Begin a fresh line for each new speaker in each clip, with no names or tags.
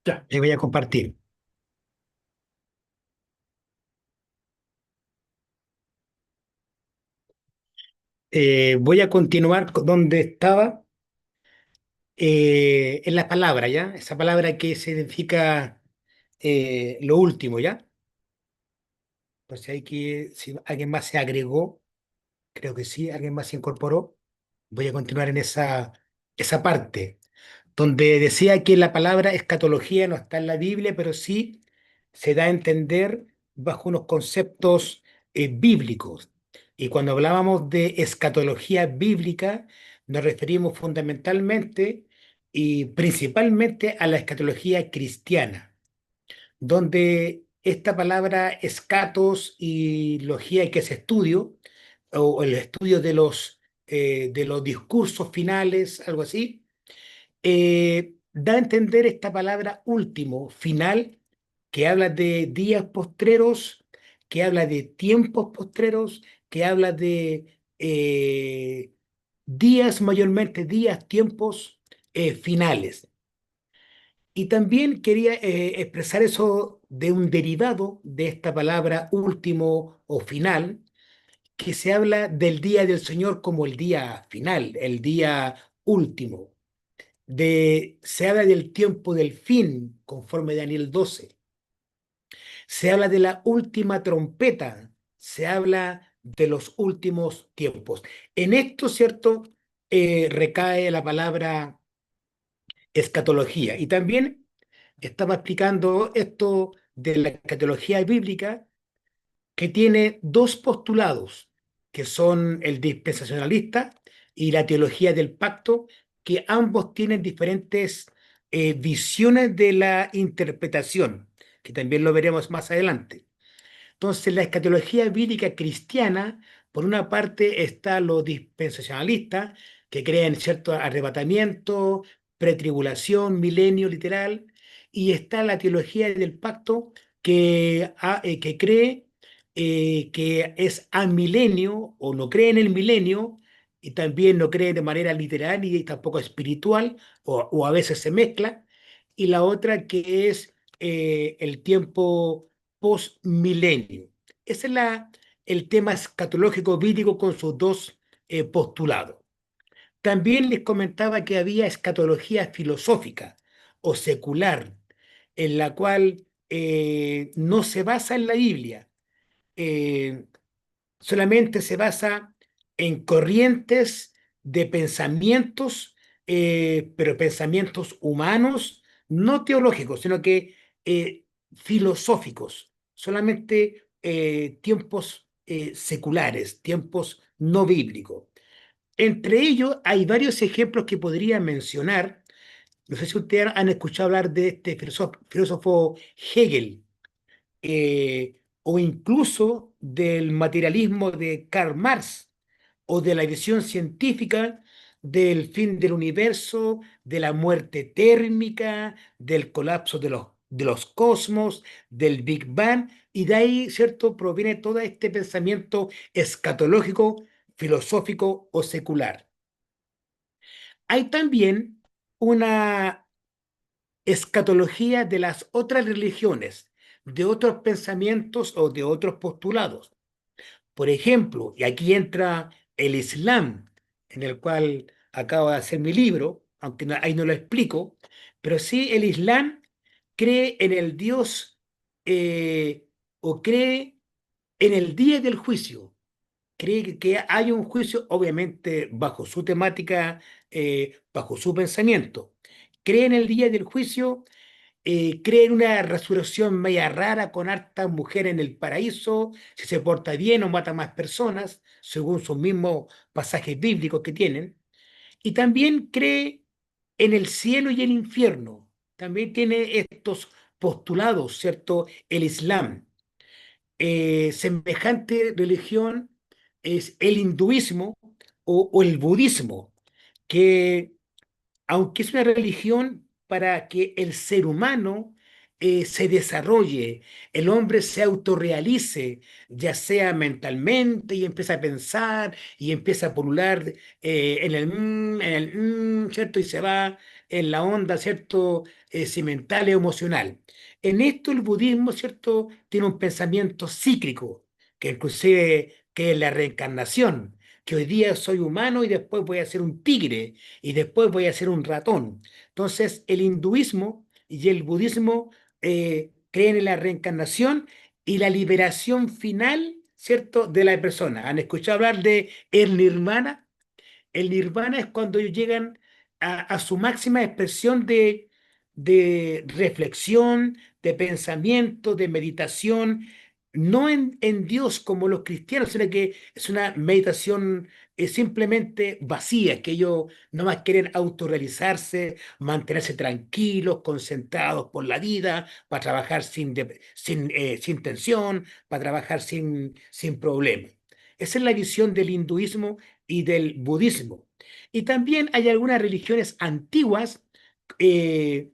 Ya, le voy a compartir. Voy a continuar donde estaba en la palabra, ¿ya? Esa palabra que significa lo último, ¿ya? Pues si si alguien más se agregó, creo que sí, alguien más se incorporó. Voy a continuar en esa parte, donde decía que la palabra escatología no está en la Biblia, pero sí se da a entender bajo unos conceptos bíblicos. Y cuando hablábamos de escatología bíblica, nos referimos fundamentalmente y principalmente a la escatología cristiana, donde esta palabra escatos y logía, que es estudio, o el estudio de los discursos finales, algo así, da a entender esta palabra último, final, que habla de días postreros, que habla de tiempos postreros, que habla de días, mayormente días, tiempos finales. Y también quería expresar eso de un derivado de esta palabra último o final, que se habla del día del Señor como el día final, el día último. Se habla del tiempo del fin, conforme Daniel 12. Se habla de la última trompeta, se habla de los últimos tiempos. En esto, ¿cierto? Recae la palabra escatología. Y también estaba explicando esto de la escatología bíblica, que tiene dos postulados, que son el dispensacionalista y la teología del pacto, que ambos tienen diferentes visiones de la interpretación, que también lo veremos más adelante. Entonces, la escatología bíblica cristiana, por una parte está lo dispensacionalista, que cree en cierto arrebatamiento, pretribulación, milenio literal, y está la teología del pacto que cree que es amilenio o no cree en el milenio y también no cree de manera literal y tampoco espiritual o a veces se mezcla, y la otra que es el tiempo postmilenio. Ese es el tema escatológico bíblico con sus dos postulados. También les comentaba que había escatología filosófica o secular, en la cual no se basa en la Biblia, eh, solamente se basa en corrientes de pensamientos, pero pensamientos humanos, no teológicos, sino que filosóficos, solamente tiempos seculares, tiempos no bíblicos. Entre ellos hay varios ejemplos que podría mencionar. No sé si ustedes han escuchado hablar de este filósofo Hegel, o incluso del materialismo de Karl Marx, o de la visión científica del fin del universo, de la muerte térmica, del colapso de los cosmos, del Big Bang, y de ahí, ¿cierto?, proviene todo este pensamiento escatológico, filosófico o secular. Hay también una escatología de las otras religiones, de otros pensamientos o de otros postulados. Por ejemplo, y aquí entra el Islam, en el cual acabo de hacer mi libro, aunque ahí no lo explico, pero sí el Islam cree en el Dios, o cree en el día del juicio. Cree que hay un juicio, obviamente bajo su temática, bajo su pensamiento. Cree en el día del juicio, cree en una resurrección media rara con hartas mujeres en el paraíso, si se porta bien o mata más personas, según sus mismos pasajes bíblicos que tienen. Y también cree en el cielo y el infierno. También tiene estos postulados, ¿cierto? El Islam. Semejante religión es el hinduismo o el budismo, que aunque es una religión para que el ser humano se desarrolle, el hombre se autorrealice, ya sea mentalmente y empieza a pensar y empieza a pulular ¿cierto? Y se va en la onda, ¿cierto? Mental y emocional. En esto el budismo, ¿cierto? Tiene un pensamiento cíclico, que inclusive que es la reencarnación, que hoy día soy humano y después voy a ser un tigre y después voy a ser un ratón. Entonces, el hinduismo y el budismo creen en la reencarnación y la liberación final, ¿cierto?, de la persona. ¿Han escuchado hablar de el nirvana? El nirvana es cuando ellos llegan a su máxima expresión de reflexión, de pensamiento, de meditación, no en Dios como los cristianos, sino que es una meditación simplemente vacía, que ellos no más quieren autorrealizarse, mantenerse tranquilos, concentrados por la vida, para trabajar sin tensión, para trabajar sin problemas. Esa es la visión del hinduismo y del budismo. Y también hay algunas religiones antiguas eh,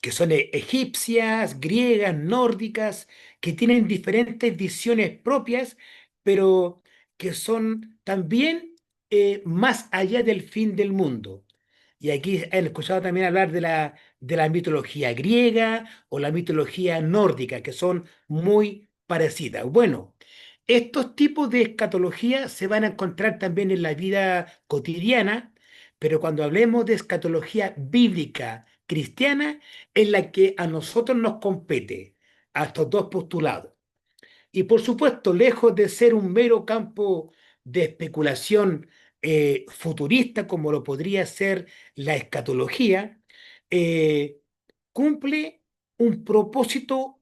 que son egipcias, griegas, nórdicas, que tienen diferentes visiones propias, pero que son también más allá del fin del mundo. Y aquí han escuchado también hablar de la mitología griega o la mitología nórdica, que son muy parecidas. Bueno, estos tipos de escatología se van a encontrar también en la vida cotidiana, pero cuando hablemos de escatología bíblica cristiana, en la que a nosotros nos compete a estos dos postulados. Y por supuesto, lejos de ser un mero campo de especulación futurista, como lo podría ser la escatología, eh, cumple un propósito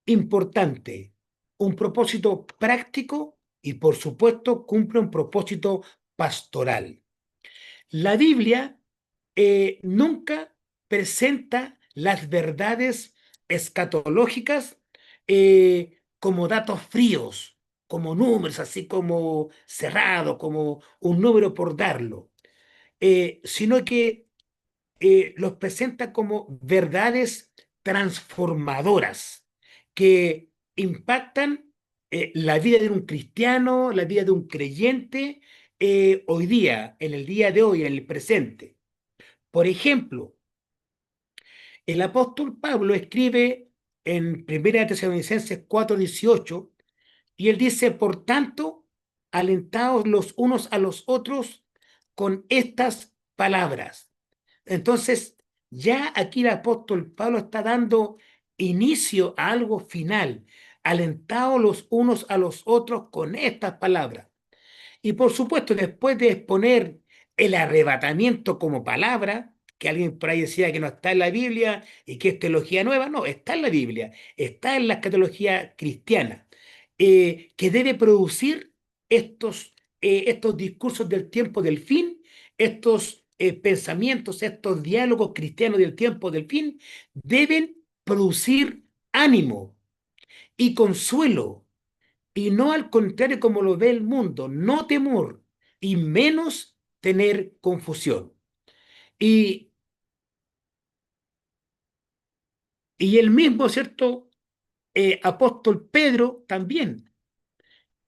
importante, un propósito práctico y por supuesto cumple un propósito pastoral. La Biblia nunca presenta las verdades escatológicas como datos fríos, como números, así como cerrado, como un número por darlo, sino que los presenta como verdades transformadoras que impactan la vida de un cristiano, la vida de un creyente, hoy día, en el día de hoy, en el presente. Por ejemplo, el apóstol Pablo escribe en 1 Tesalonicenses 4:18 y él dice, por tanto, alentaos los unos a los otros con estas palabras. Entonces, ya aquí el apóstol Pablo está dando inicio a algo final. Alentaos los unos a los otros con estas palabras. Y por supuesto, después de exponer el arrebatamiento como palabra, que alguien por ahí decía que no está en la Biblia y que es teología nueva, no, está en la Biblia, está en la escatología cristiana, que debe producir estos discursos del tiempo del fin, estos pensamientos, estos diálogos cristianos del tiempo del fin, deben producir ánimo y consuelo y no al contrario como lo ve el mundo, no temor y menos tener confusión. Y, y el mismo, ¿cierto? Apóstol Pedro también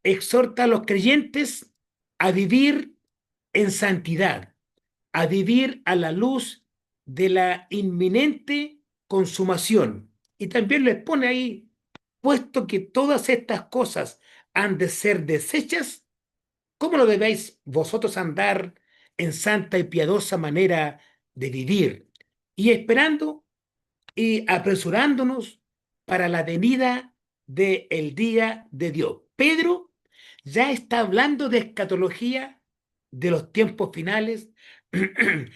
exhorta a los creyentes a vivir en santidad, a vivir a la luz de la inminente consumación. Y también les pone ahí, puesto que todas estas cosas han de ser desechas, ¿cómo lo debéis vosotros andar en santa y piadosa manera de vivir? Y esperando y apresurándonos para la venida del día de Dios. Pedro ya está hablando de escatología de los tiempos finales, de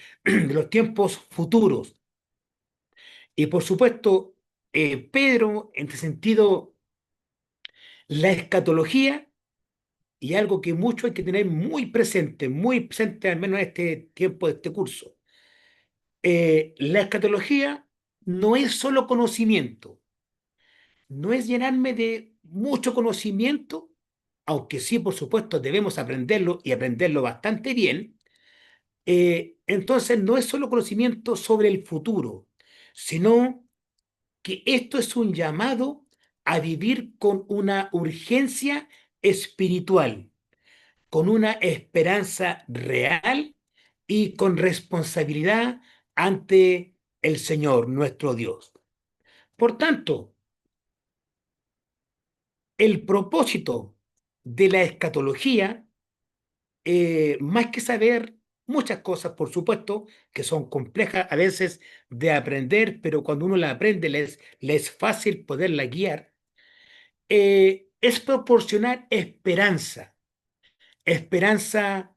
los tiempos futuros. Y por supuesto, Pedro, en este sentido, la escatología y algo que mucho hay que tener muy presente al menos en este tiempo de este curso. La escatología no es solo conocimiento, no es llenarme de mucho conocimiento, aunque sí, por supuesto, debemos aprenderlo y aprenderlo bastante bien. Entonces, no es solo conocimiento sobre el futuro, sino que esto es un llamado a vivir con una urgencia espiritual, con una esperanza real y con responsabilidad ante el Señor, nuestro Dios. Por tanto, el propósito de la escatología, más que saber muchas cosas, por supuesto, que son complejas a veces de aprender, pero cuando uno la aprende le es fácil poderla guiar, es proporcionar esperanza, esperanza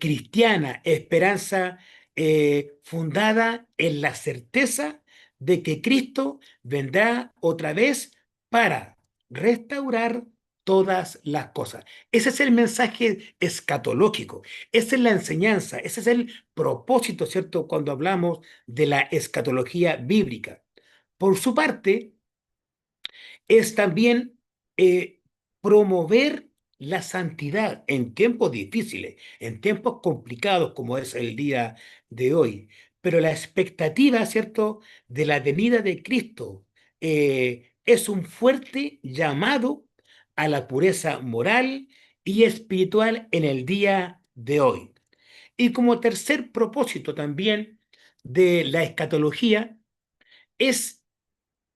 cristiana, esperanza fundada en la certeza de que Cristo vendrá otra vez para restaurar todas las cosas. Ese es el mensaje escatológico, esa es la enseñanza, ese es el propósito, ¿cierto? Cuando hablamos de la escatología bíblica. Por su parte, es también eh, promover la santidad en tiempos difíciles, en tiempos complicados como es el día de hoy. Pero la expectativa, ¿cierto?, de la venida de Cristo es un fuerte llamado a la pureza moral y espiritual en el día de hoy. Y como tercer propósito también de la escatología es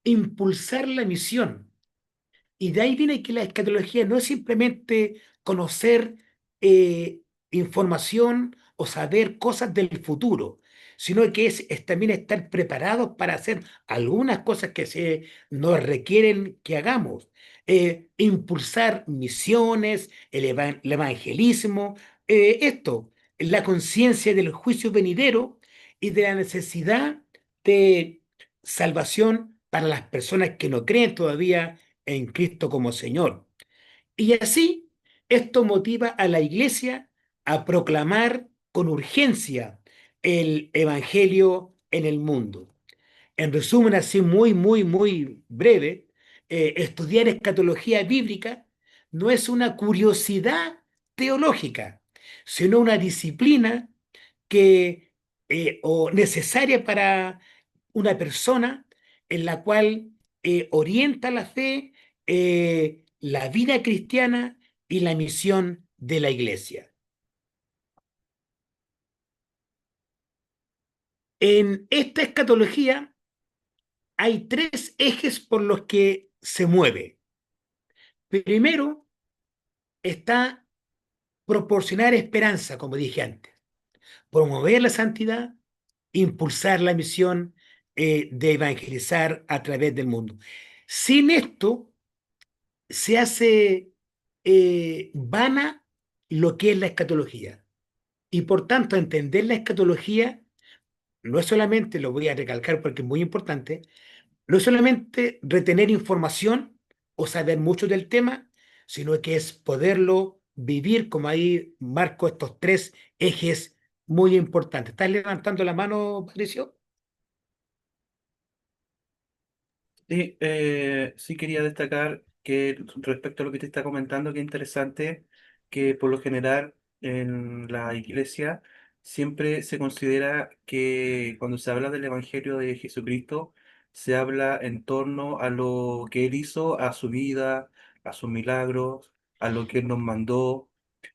impulsar la misión, y de ahí viene que la escatología no es simplemente conocer información o saber cosas del futuro, sino que es también estar preparados para hacer algunas cosas que nos requieren que hagamos. Impulsar misiones, el evangelismo, la conciencia del juicio venidero y de la necesidad de salvación para las personas que no creen todavía en Cristo como Señor. Y así, esto motiva a la iglesia a proclamar con urgencia el Evangelio en el mundo. En resumen, así muy breve, estudiar escatología bíblica no es una curiosidad teológica, sino una disciplina que, o necesaria para una persona en la cual orienta la fe, la vida cristiana y la misión de la iglesia. En esta escatología hay tres ejes por los que se mueve. Primero está proporcionar esperanza, como dije antes, promover la santidad, impulsar la misión de evangelizar a través del mundo. Sin esto se hace vana lo que es la escatología. Y por tanto, entender la escatología no es solamente, lo voy a recalcar porque es muy importante, no es solamente retener información o saber mucho del tema, sino que es poderlo vivir, como ahí marco estos tres ejes muy importantes. ¿Estás levantando la mano, Patricio?
Sí, sí quería destacar que respecto a lo que te está comentando, que interesante que por lo general en la iglesia siempre se considera que cuando se habla del Evangelio de Jesucristo, se habla en torno a lo que Él hizo, a su vida, a sus milagros, a lo que Él nos mandó,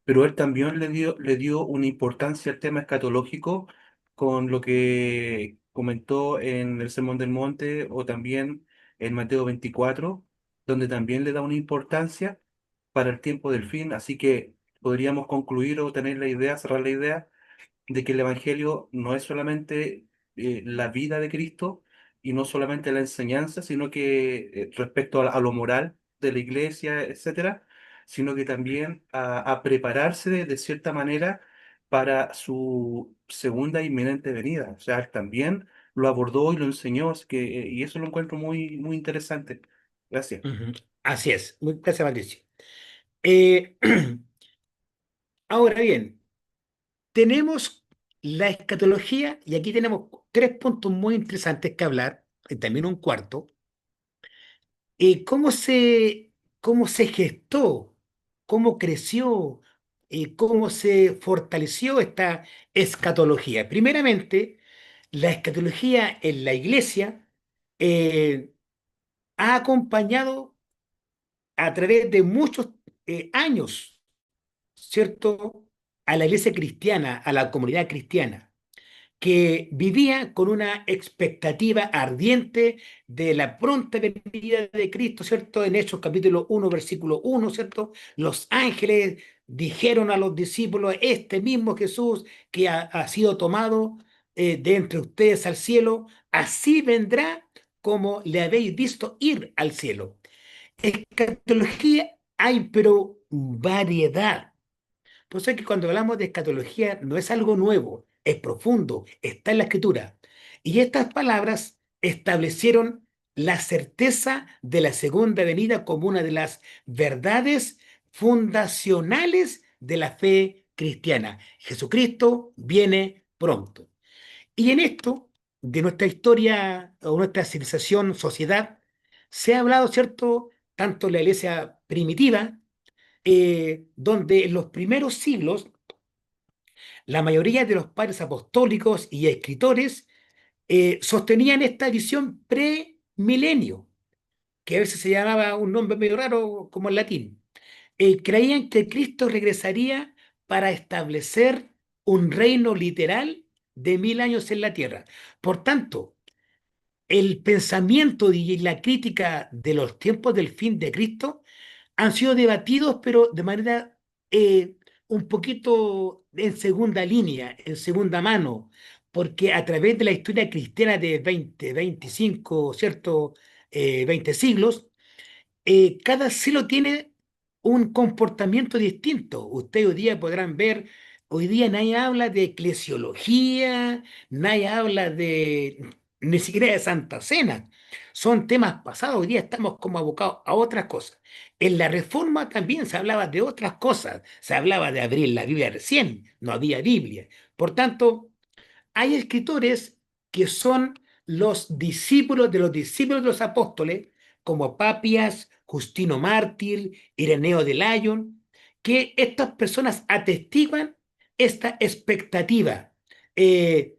pero Él también le dio una importancia al tema escatológico con lo que comentó en el Sermón del Monte o también en Mateo 24, donde también le da una importancia para el tiempo del fin. Así que podríamos concluir o tener la idea, cerrar la idea de que el Evangelio no es solamente la vida de Cristo y no solamente la enseñanza, sino que respecto a lo moral de la iglesia, etcétera, sino que también a prepararse de cierta manera para su segunda inminente venida. O sea, él también lo abordó y lo enseñó, así que, y eso lo encuentro muy interesante. Gracias.
Ujú. Así es. Gracias, Patricio. Eh, ahora bien, tenemos la escatología y aquí tenemos tres puntos muy interesantes que hablar, y también un cuarto. ¿Cómo cómo se gestó, cómo creció, cómo se fortaleció esta escatología? Primeramente, la escatología en la iglesia. ha acompañado a través de muchos años, ¿cierto? A la iglesia cristiana, a la comunidad cristiana, que vivía con una expectativa ardiente de la pronta venida de Cristo, ¿cierto? En Hechos capítulo 1 versículo 1, ¿cierto? Los ángeles dijeron a los discípulos, este mismo Jesús que ha sido tomado de entre ustedes al cielo, así vendrá como le habéis visto ir al cielo. Escatología hay, pero variedad. Por eso es que cuando hablamos de escatología no es algo nuevo, es profundo, está en la escritura. Y estas palabras establecieron la certeza de la segunda venida como una de las verdades fundacionales de la fe cristiana. Jesucristo viene pronto. Y en esto, de nuestra historia o nuestra civilización, sociedad, se ha hablado, ¿cierto? Tanto en la iglesia primitiva, donde en los primeros siglos la mayoría de los padres apostólicos y escritores sostenían esta visión premilenio, que a veces se llamaba un nombre medio raro como en latín. Creían que Cristo regresaría para establecer un reino literal de 1000 años en la tierra. Por tanto, el pensamiento y la crítica de los tiempos del fin de Cristo han sido debatidos, pero de manera un poquito en segunda línea, en segunda mano, porque a través de la historia cristiana de 20, 25, ¿cierto? 20 siglos, cada siglo tiene un comportamiento distinto. Ustedes hoy día podrán ver, hoy día nadie habla de eclesiología, nadie habla de ni siquiera de Santa Cena. Son temas pasados, hoy día estamos como abocados a otras cosas. En la Reforma también se hablaba de otras cosas, se hablaba de abrir la Biblia recién, no había Biblia. Por tanto, hay escritores que son los discípulos de los apóstoles, como Papias, Justino Mártir, Ireneo de Lyon, que estas personas atestiguan esta expectativa. Eh,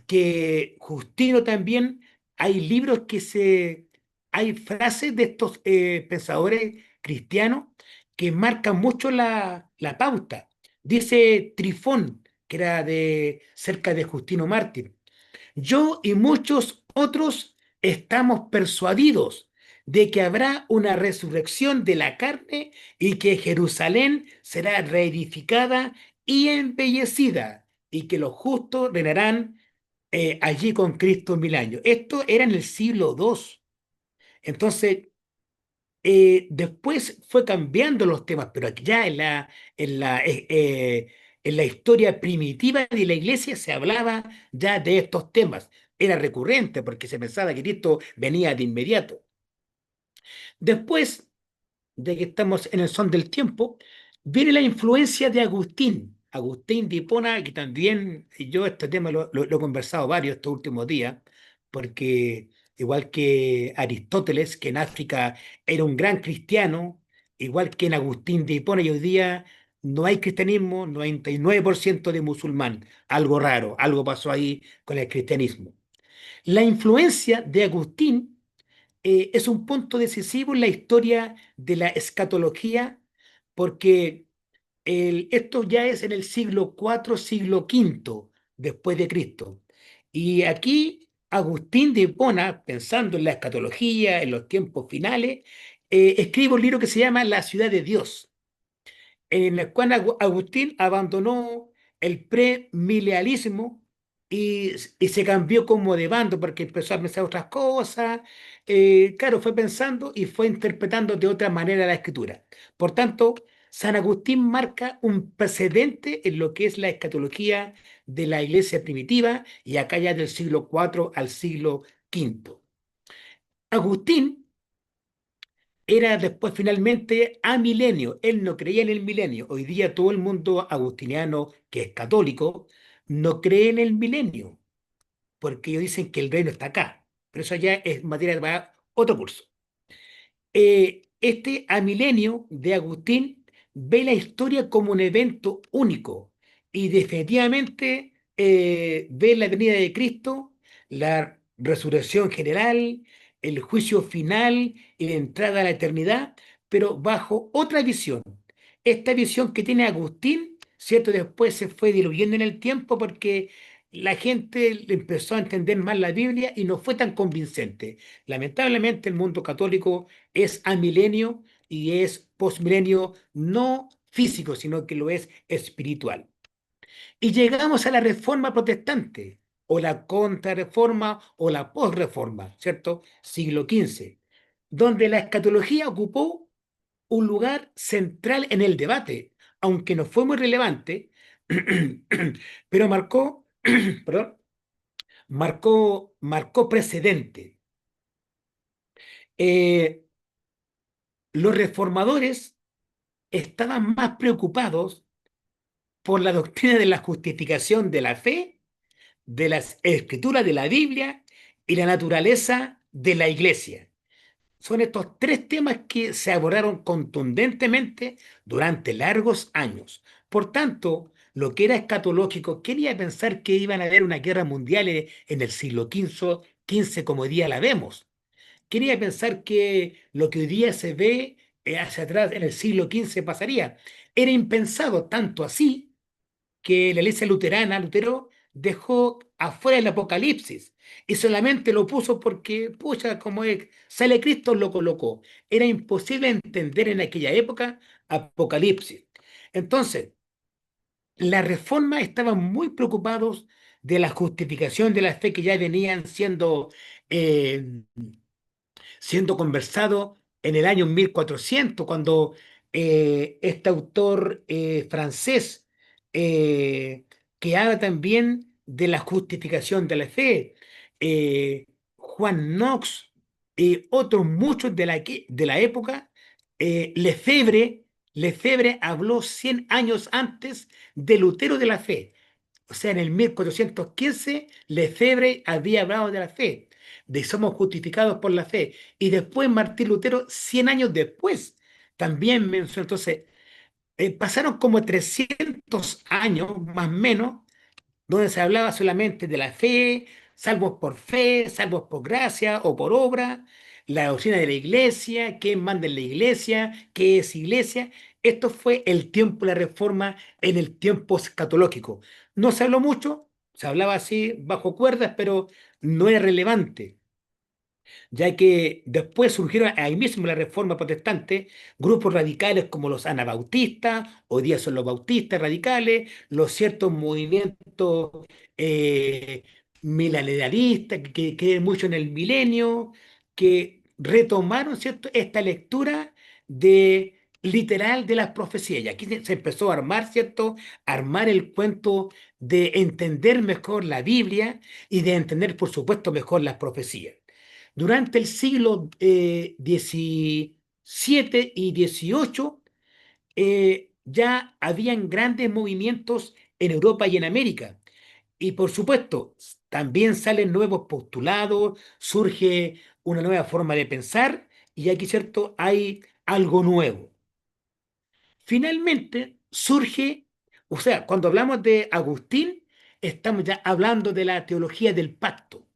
que Justino también, hay libros hay frases de estos pensadores cristianos que marcan mucho la pauta. Dice Trifón, que era de cerca de Justino Mártir. Yo y muchos otros estamos persuadidos de que habrá una resurrección de la carne y que Jerusalén será reedificada y embellecida y que los justos reinarán allí con Cristo 1000 años. Esto era en el siglo II. Entonces, después fue cambiando los temas, pero ya en la historia primitiva de la iglesia se hablaba ya de estos temas. Era recurrente porque se pensaba que Cristo venía de inmediato. Después de que estamos en el son del tiempo, viene la influencia de Agustín. Agustín de Hipona, que también yo este tema lo he conversado varios estos últimos días, porque igual que Aristóteles, que en África era un gran cristiano, igual que en Agustín de Hipona, y hoy día no hay cristianismo, 99% de musulmán. Algo raro, algo pasó ahí con el cristianismo. La influencia de Agustín es un punto decisivo en la historia de la escatología, porque esto ya es en el siglo IV, siglo V después de Cristo. Y aquí Agustín de Hipona, pensando en la escatología, en los tiempos finales, escribe un libro que se llama La ciudad de Dios, en el cual Agustín abandonó el premilenialismo y se cambió como de bando porque empezó a pensar otras cosas. Claro, fue pensando y fue interpretando de otra manera la escritura. Por tanto, San Agustín marca un precedente en lo que es la escatología de la iglesia primitiva y acá ya del siglo IV al siglo V. Agustín era después finalmente amilenio. Él no creía en el milenio. Hoy día todo el mundo agustiniano que es católico no cree en el milenio, porque ellos dicen que el reino está acá. Pero eso ya es materia para otro curso. Este amilenio de Agustín ve la historia como un evento único y definitivamente ve la venida de Cristo, la resurrección general, el juicio final y la entrada a la eternidad, pero bajo otra visión. Esta visión que tiene Agustín, ¿cierto? Después se fue diluyendo en el tiempo porque la gente le empezó a entender más la Biblia y no fue tan convincente. Lamentablemente el mundo católico es amilenio y es posmilenio no físico, sino que lo es espiritual. Y llegamos a la reforma protestante, o la contrarreforma o la posreforma, ¿cierto? Siglo XV, donde la escatología ocupó un lugar central en el debate, aunque no fue muy relevante, pero perdón, marcó precedente. Eh, los reformadores estaban más preocupados por la doctrina de la justificación de la fe, de las escrituras de la Biblia y la naturaleza de la iglesia. Son estos tres temas que se abordaron contundentemente durante largos años. Por tanto, lo que era escatológico quería pensar que iban a haber una guerra mundial en el siglo XV, como hoy día la vemos. Quería pensar que lo que hoy día se ve hacia atrás en el siglo XV pasaría. Era impensado, tanto así que la iglesia luterana, Lutero, dejó afuera el Apocalipsis y solamente lo puso porque, pucha, sale Cristo, lo colocó. Era imposible entender en aquella época Apocalipsis. Entonces, la reforma estaban muy preocupados de la justificación de la fe que ya venían eh, siendo conversado en el año 1400 cuando este autor francés, eh, que habla también de la justificación de la fe, Juan Knox y otros muchos de la época, Lefebvre habló 100 años antes de Lutero de la fe. O sea, en el 1415, Lefebvre había hablado de la fe, de somos justificados por la fe. Y después Martín Lutero, 100 años después, también mencionó. Entonces, pasaron como 300 años, más o menos, donde se hablaba solamente de la fe, salvos por gracia o por obra, la doctrina de la iglesia, quién manda en la iglesia, qué es iglesia. Esto fue el tiempo de la reforma en el tiempo escatológico. No se habló mucho, se hablaba así bajo cuerdas, pero no era relevante, ya que después surgieron ahí mismo en la Reforma Protestante grupos radicales como los anabautistas, hoy día son los bautistas radicales, los ciertos movimientos eh, milenarianistas que creen mucho en el milenio, que retomaron, ¿cierto?, esta lectura de literal de las profecías. Y aquí se empezó a armar, ¿cierto?, armar el cuento de entender mejor la Biblia y de entender, por supuesto, mejor las profecías. Durante el siglo XVII y XVIII ya habían grandes movimientos en Europa y en América. Y por supuesto, también salen nuevos postulados, surge una nueva forma de pensar y aquí, ¿cierto?, hay algo nuevo. Finalmente surge, o sea, cuando hablamos de Agustín, estamos ya hablando de la teología del pacto.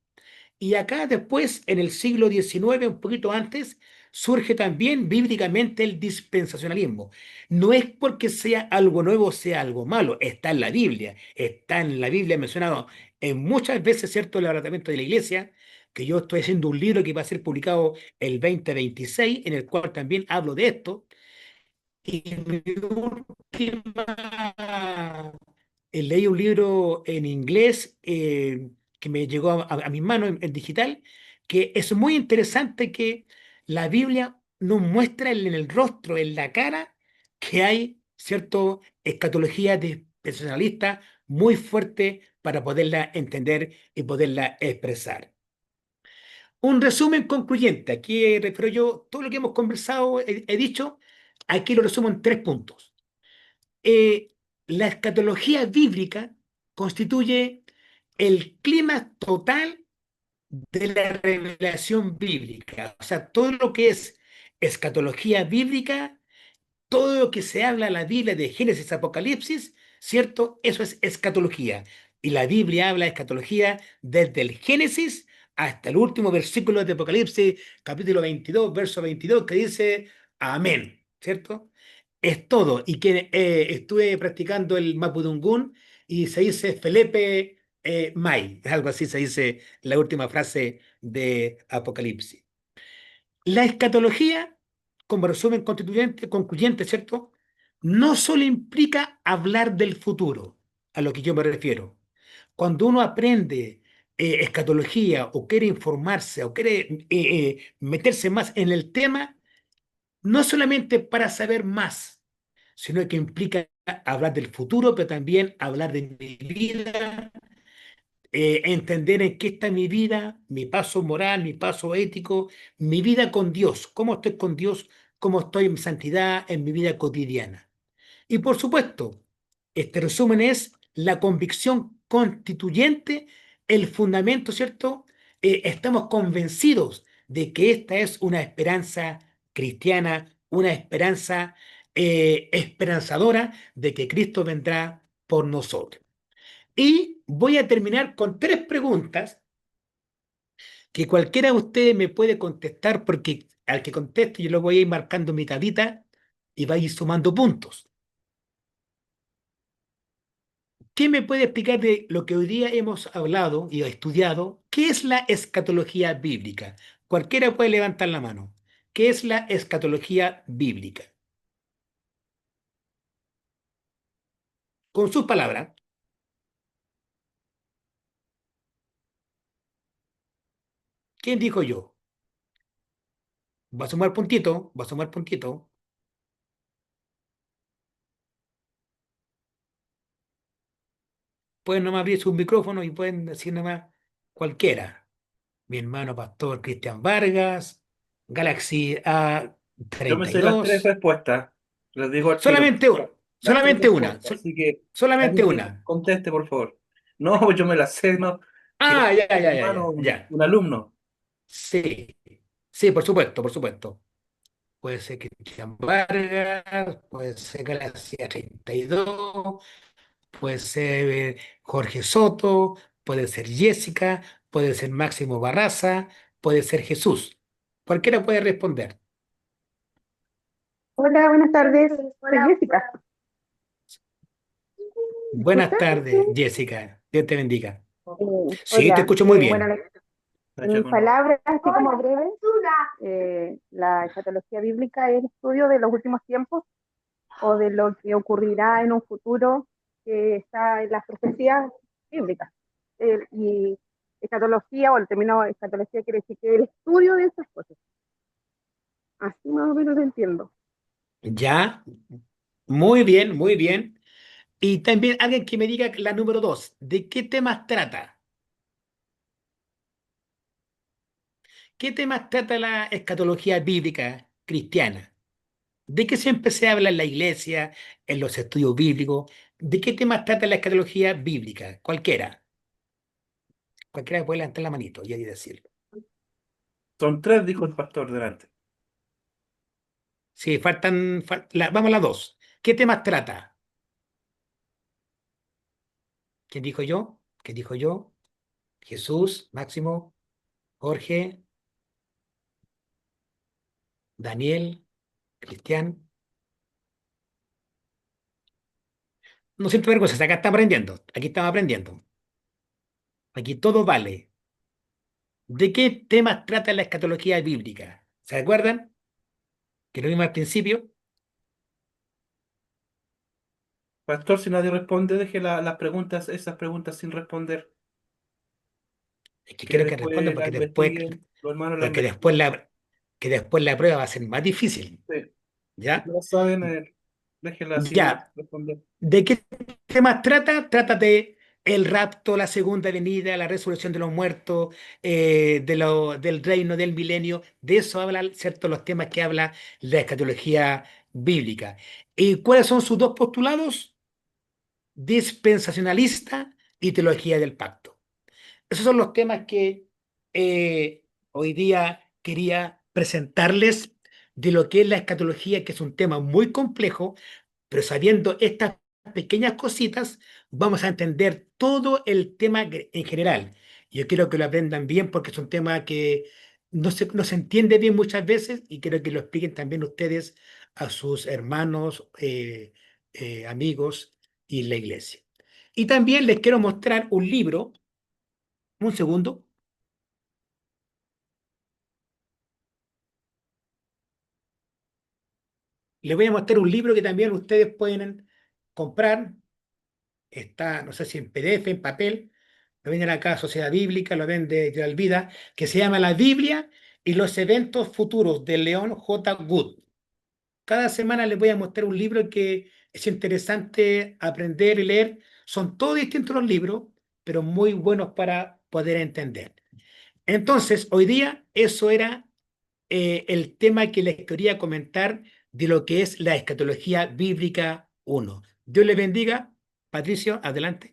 Y acá después, en el siglo XIX, un poquito antes, surge también bíblicamente el dispensacionalismo. No es porque sea algo nuevo o sea algo malo, está en la Biblia mencionado en muchas veces, ¿cierto?, el arrebatamiento de la iglesia, que yo estoy haciendo un libro que va a ser publicado el 2026, en el cual también hablo de esto. Y mi última leí un libro en inglés que me llegó a mi mano en digital, que es muy interesante que la Biblia nos muestra en el rostro, en la cara, que hay, ¿cierto?, escatología personalista muy fuerte para poderla entender y poderla expresar. Un resumen concluyente. Aquí refiero yo todo lo que hemos conversado, he dicho, aquí lo resumo en tres puntos. La escatología bíblica constituye el clima total de la revelación bíblica. O sea, todo lo que es escatología bíblica, todo lo que se habla en la Biblia de Génesis a Apocalipsis, ¿cierto? Eso es escatología. Y la Biblia habla de escatología desde el Génesis hasta el último versículo de Apocalipsis, capítulo 22, verso 22, que dice amén, ¿cierto? Es todo. Y que estuve practicando el Mapudungún y se dice Felipe May, algo así se dice la última frase de Apocalipsis. La escatología, como resumen constituyente, concluyente, ¿cierto? No solo implica hablar del futuro, a lo que yo me refiero. Cuando uno aprende escatología o quiere informarse o quiere meterse más en el tema, no solamente para saber más, sino que implica hablar del futuro, pero también hablar de mi vida, entender en qué está mi vida, mi paso moral, mi paso ético, mi vida con Dios, cómo estoy con Dios, cómo estoy en santidad en mi vida cotidiana. Y por supuesto, este resumen es la convicción constituyente, el fundamento, ¿cierto? Estamos convencidos de que esta es una esperanza cristiana, una esperanza esperanzadora de que Cristo vendrá por nosotros. Y voy a terminar con tres preguntas que cualquiera de ustedes me puede contestar porque al que conteste yo lo voy a ir marcando en mi tablita y va a ir sumando puntos. ¿Qué me puede explicar de lo que hoy día hemos hablado y estudiado? ¿Qué es la escatología bíblica? Cualquiera puede levantar la mano. ¿Qué es la escatología bíblica? Con sus palabras, ¿quién dijo yo? Va a sumar puntito, va a sumar puntito. Pueden nomás abrir sus micrófonos y pueden decir nomás cualquiera. Mi hermano pastor Cristian Vargas, Galaxy a
Yo me
treinta y
sé las tres
dos.
respuestas, les digo al tiro.
Solamente una,
Las tres
solamente una,
respuestas, así que
solamente
alguien que
una.
conteste, por favor. No, yo me las sé, no. Que
Ah, ya, ya, ya,
hermano,
ya, ya.
un alumno.
Sí, sí, por supuesto, por supuesto. Puede ser Cristian Vargas, puede ser Gracia 32, puede ser Jorge Soto, puede ser Jessica, puede ser Máximo Barraza, puede ser Jesús. Cualquiera puede responder.
Hola, buenas tardes. Soy Jessica. ¿Me
Buenas
escuchas?
tardes, Jessica. Dios te bendiga. Sí, te
Hola.
escucho muy
Bueno,
bien.
Cacha
en
con-
palabras así como breves, la escatología bíblica es el estudio de los últimos tiempos o de lo que ocurrirá en un futuro que está en las profecías bíblicas. Y escatología o el término escatología quiere decir que es el estudio de esas cosas. Así más o menos lo entiendo.
Ya, muy bien, muy bien. Y también alguien que me diga la número dos, ¿de qué temas trata? ¿Qué temas trata la escatología bíblica cristiana? ¿De qué siempre se habla en la iglesia, en los estudios bíblicos? ¿De qué temas trata la escatología bíblica? Cualquiera. Cualquiera puede levantar la manito y ahí decirlo.
Son tres, dijo el pastor delante.
Sí, vamos a las dos. ¿Qué temas trata? ¿Quién dijo yo? ¿Quién dijo yo? Jesús, Máximo, Jorge, Daniel, Cristian. No siento vergüenza, acá está aprendiendo. Aquí estamos aprendiendo. Aquí todo vale. ¿De qué temas trata la escatología bíblica? ¿Se acuerdan? Que lo vimos al principio.
Pastor, si nadie responde, deje las preguntas, esas preguntas sin responder.
Es que
Que
quiero que respondan
después la investiguen, los hermanos la
porque
investiguen.
después la prueba va a ser más difícil.
Sí. Si
¿Ya?
no lo saben, déjenla sin
Ya.
responder.
¿De qué temas trata? Trata de el rapto, la segunda venida, la resurrección de los muertos, del reino del milenio. De eso hablan, ¿cierto? Los temas que habla la escatología bíblica. ¿Y cuáles son sus dos postulados? Dispensacionalista y teología del pacto. Esos son los temas que hoy día quería presentarles de lo que es la escatología, que es un tema muy complejo, pero sabiendo estas pequeñas cositas, vamos a entender todo el tema en general. Yo quiero que lo aprendan bien porque es un tema que no se entiende bien muchas veces y quiero que lo expliquen también ustedes a sus hermanos, amigos y la iglesia. Y también les quiero mostrar un libro, un segundo, les voy a mostrar un libro que también ustedes pueden comprar. Está, no sé si en PDF, en papel, lo venden acá, Sociedad Bíblica, lo vende de Alvida, que se llama La Biblia y los eventos futuros de León J. Wood. Cada semana les voy a mostrar un libro que es interesante aprender y leer. Son todos distintos los libros, pero muy buenos para poder entender. Entonces, hoy día eso era el tema que les quería comentar de lo que es la escatología bíblica 1. Dios les bendiga. Patricio, adelante.